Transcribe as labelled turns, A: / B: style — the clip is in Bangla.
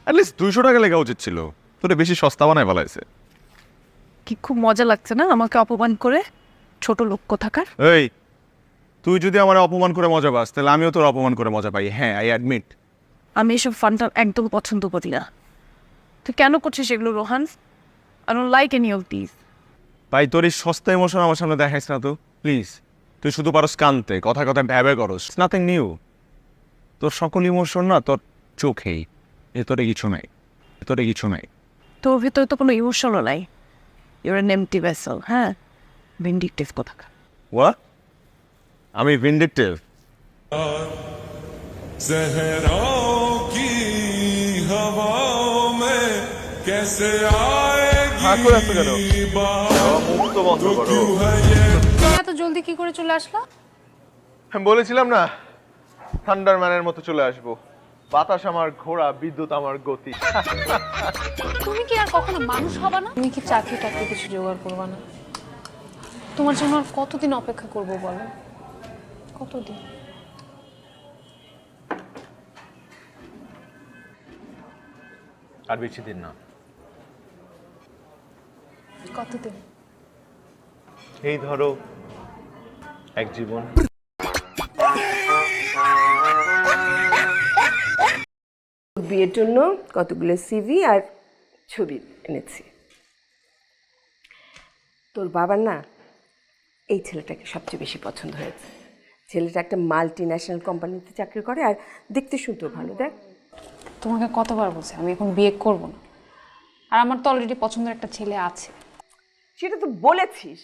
A: অ্যাটলিস্ট 200 টাকা লেখা উচিত ছিল, তোরে বেশি সস্তা বানায় বলাইছে।
B: কি খুব মজা লাগছে না আমাকে অপমান করে, ছোট লোক কোথাকার।
A: এই তুই যদি আমার অপমান করে মজা পাস তাহলে আমিও তোর অপমান করে মজা পাই। হ্যাঁ, আই অ্যাডমিট।
B: আমি এসব ফানটা একদম পছন্দ করি না। তুই কেন করছিস এগুলো Rohan? I don't like any of this.
A: ভাই তোর এই সস্তা ইমোশন আমার সামনে দেখাইস না তো প্লিজ। তুই শুধু পারস কানতে, কথা কথা ভ্যাবে করস, নাথিং নিউ। তোর সকল ইমোশন না তোর চোখেই, এতরে কিছু নাই, এতরে কিছু নাই।
B: তোর ভিতরে তো কোনো ইমোশনও নাই। ইউর এন এমটি ভেসেল, হ্যাঁ, ভিন্ডিকটিভ কোথাকার।
A: ওয়া আমি ভিন্ডিকটিভ?
C: सहराओं की हवाओं में कैसे आएगी बात तो क्यों है ये।
D: এত জলদি কি করে চলে আসলা?
E: আমি বলেছিলাম না থান্ডারম্যানের মতো চলে আসবো। বাতাস আমার ঘোড়া, বিদ্যুৎ আমার গতি।
D: তুমি কি আর কখনো মানুষ হবা না? তুমি কি চাকরি টাকরি কিছু জোগাড় করবা না? তোমার জন্য আর কতদিন অপেক্ষা করব বলো? কতদিন?
E: আর বেশি দিন না।
D: কতদিন?
E: এই ধরো এক জীবন।
F: বিয়ের জন্য কতগুলো সিভি আর ছবি এনেছি। তোর বাবার না এই ছেলেটাকে সবচেয়ে বেশি পছন্দ হয়েছে। ছেলেটা একটা মাল্টি ন্যাশনাল কোম্পানিতে চাকরি করে আর দেখতে শুনতেও ভালো। দেখ,
D: তোমাকে কতবার বলছি আমি এখন বিয়ে করব না, আর আমার তো অলরেডি পছন্দের একটা ছেলে আছে।
F: সেটা তো বলেছিস,